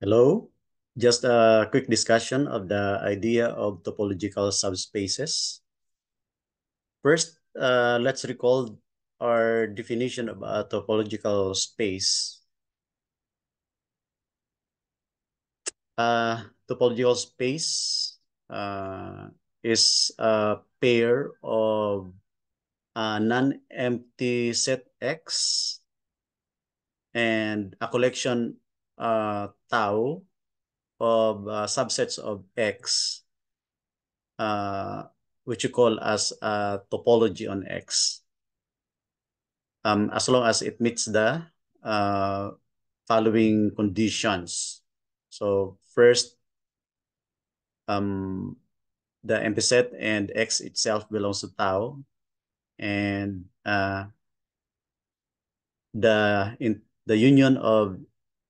Hello. Just a quick discussion of the idea of topological subspaces. First, let's recall our definition of a topological space. Topological space is a pair of non-empty set X and a collection tau of subsets of X, which you call as a topology on X, as long as it meets the uh, following conditions. So first, um, the empty set and X itself belongs to tau, and the union of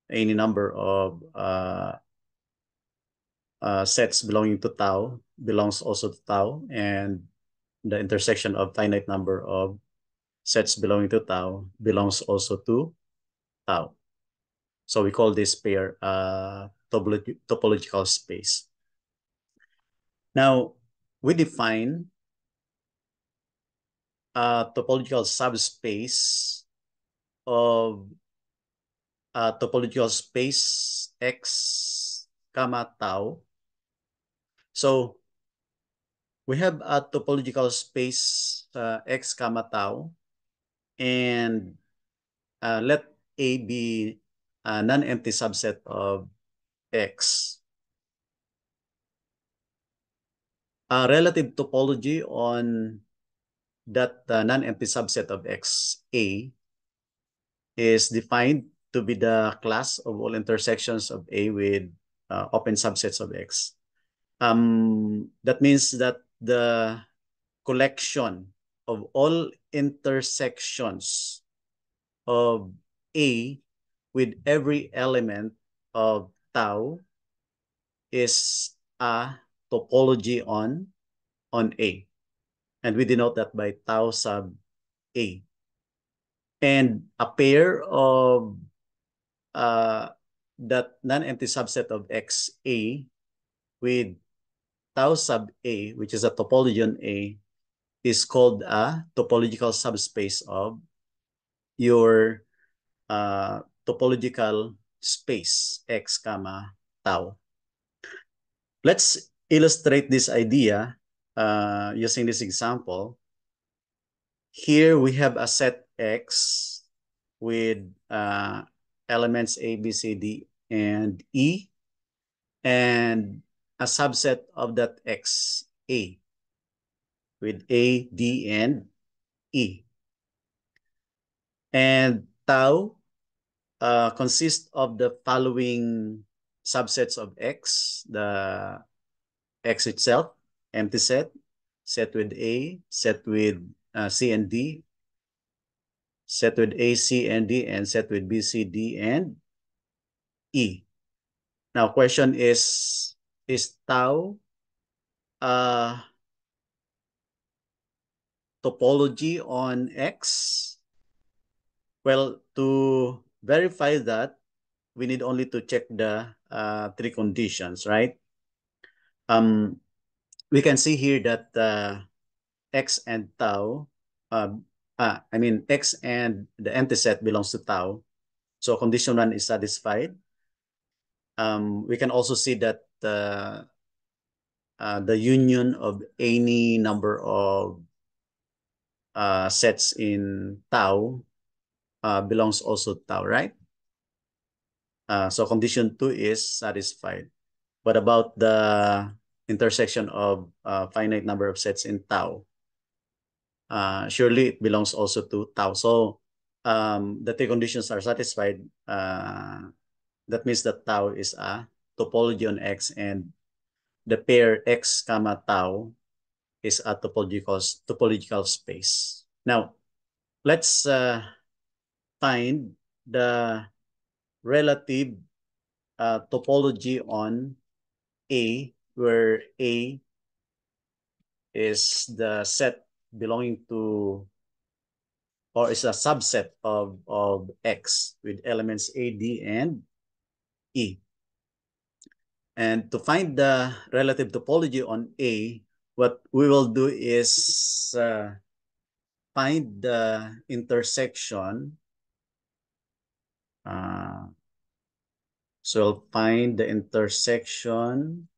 any number of sets belonging to tau belongs also to tau, and the intersection of finite number of sets belonging to tau belongs also to tau. So we call this pair topological space. Now, we define a topological subspace of a topological space X comma tau. So we have a topological space X comma tau, and let A be a non-empty subset of X. A relative topology on that non-empty subset of X, A, is defined to be the class of all intersections of A with open subsets of X. That means that the collection of all intersections of A with every element of tau is a topology on A. And we denote that by tau sub A. And a pair of that non-empty subset of XA with tau sub A, which is a topology on A, is called a topological subspace of your topological space X comma tau. Let's illustrate this idea using this example. Here we have a set X with elements A, B, C, D, and E, and a subset of that X, A, with A, D, and E. And tau consists of the following subsets of X: the X itself, empty set, set with A, set with C and D, set with A, C, and D, and set with B, C, D, and E. Now, question is tau topology on X? Well, to verify that, we need only to check the three conditions, right? We can see here that X and tau, X and the empty set belongs to tau. So condition 1 is satisfied. We can also see that the union of any number of sets in tau belongs also to tau, right? So condition 2 is satisfied. What about the intersection of finite number of sets in tau? Surely it belongs also to tau. So the three conditions are satisfied. That means that tau is a topology on X, and the pair X comma tau is a topological space. Now, let's find the relative topology on A, where A is the set belonging to, or is a subset of X with elements A, D, and E. And to find the relative topology on A, what we will do is find the intersection. So we'll find the intersection.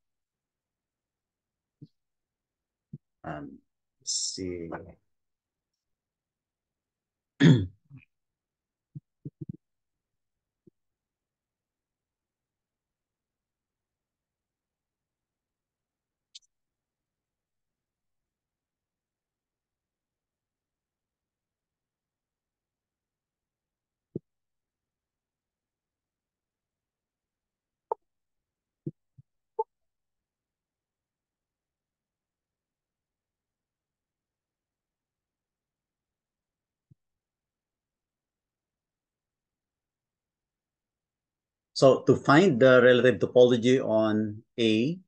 Let's see. So to find the relative topology on A,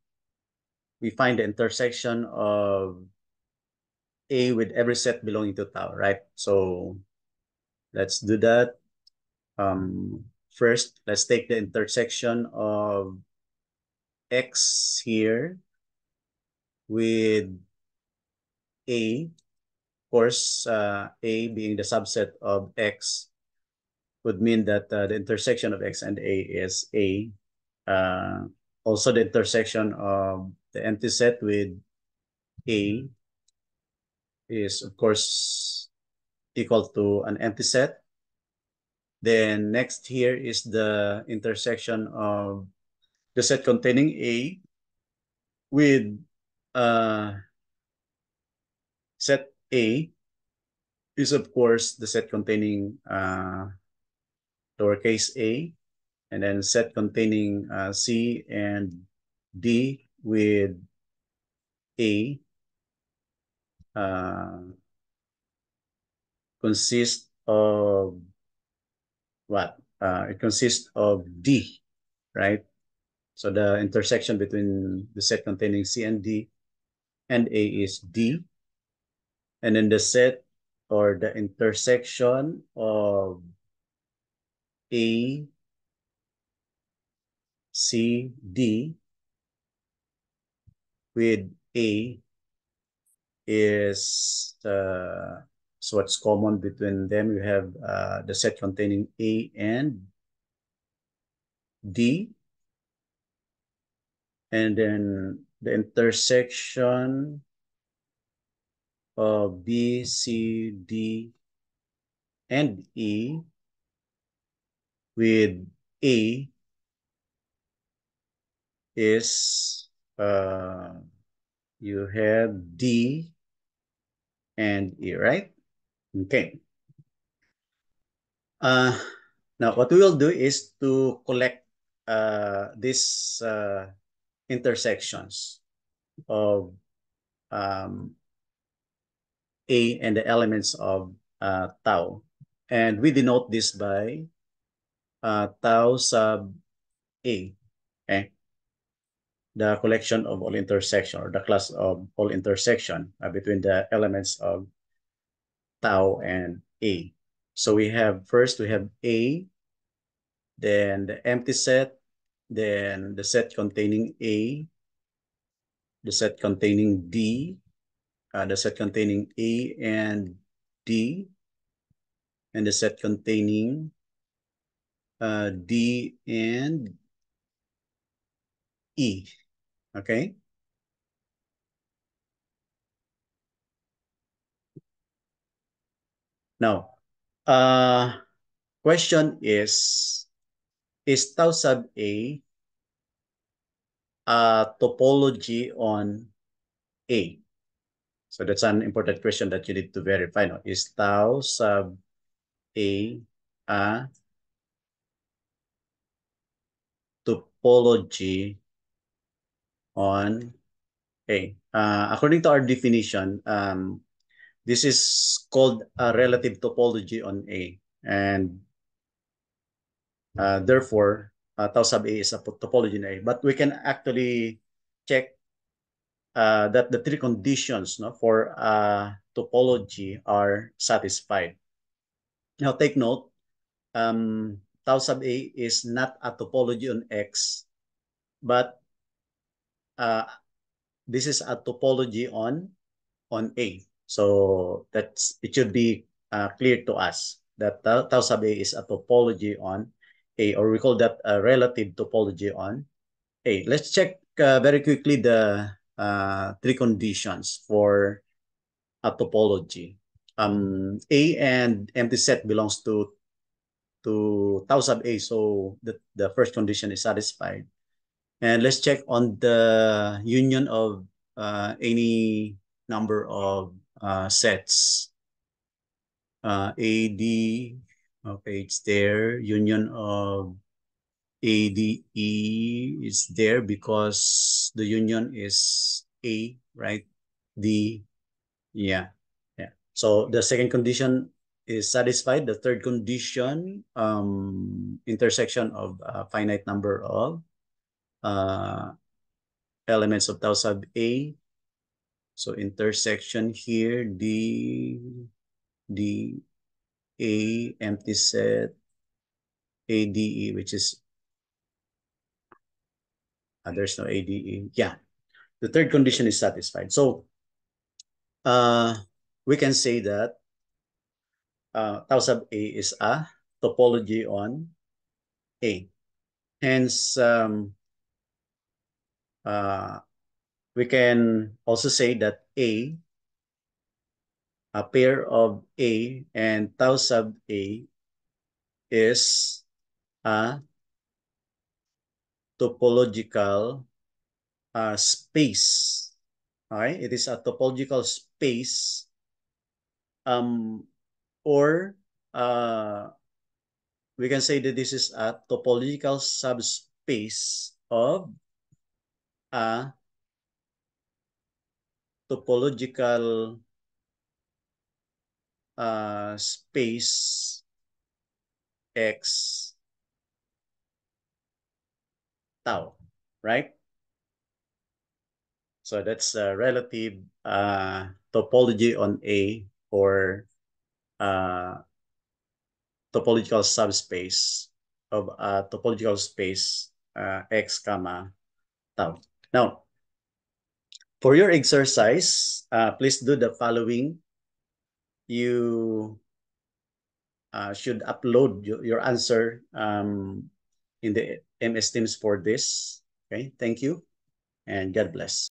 we find the intersection of A with every set belonging to tau, right? So let's do that. First, let's take the intersection of X here with A. Of course, A being the subset of X would mean that the intersection of X and A is A. Also, the intersection of the empty set with A is, of course, equal to an empty set. Then next here is the intersection of the set containing A with set A is, of course, the set containing lowercase a, and then set containing C and D with A consists of what? It consists of D, right? So the intersection between the set containing C and D and A is D. And then the set or the intersection of A, C, D with A is so what's common between them? You have the set containing A and D, and then the intersection of B, C, D, and E with A is you have D and E, right? Okay. Now, what we will do is to collect these intersections of A and the elements of tau. And we denote this by tau sub A, okay? The collection of all intersection, or the class of all intersection between the elements of tau and A. So we have first, we have A, then the empty set, then the set containing A, the set containing D, the set containing A and D, and the set containing D and E. Okay. Now, question is tau sub A topology on A? So that's an important question that you need to verify. No? Is tau sub A topology on A? According to our definition, this is called a relative topology on A. And therefore, tau sub A is a topology in A. But we can actually check that the three conditions, no, for topology are satisfied. Now take note, tau sub A is not a topology on X, but this is a topology on A. So that's it should be clear to us that tau sub A is a topology on A, or we call that a relative topology on A. Let's check very quickly the three conditions for a topology. A and empty set belongs to tau sub A, so the first condition is satisfied. And let's check on the union of any number of sets. AD, okay, it's there. Union of ADE is there because the union is A, right? D, yeah, yeah. So the second condition is satisfied. The third condition, intersection of a finite number of uh, elements of tau sub A. So intersection here, D, A, empty set, ADE, which is, there's no ADE. Yeah, the third condition is satisfied. So uh, we can say that tau sub A is a topology on A. Hence, we can also say that a pair of A and tau sub A is a topological space. Okay, it is a topological space, or we can say that this is a topological subspace of a topological space X tau, right? So that's a relative topology on A, or uh, topological subspace of a topological space X comma tau. Now, for your exercise, please do the following. You should upload your answer in the MS Teams for this. Okay, thank you, and God bless.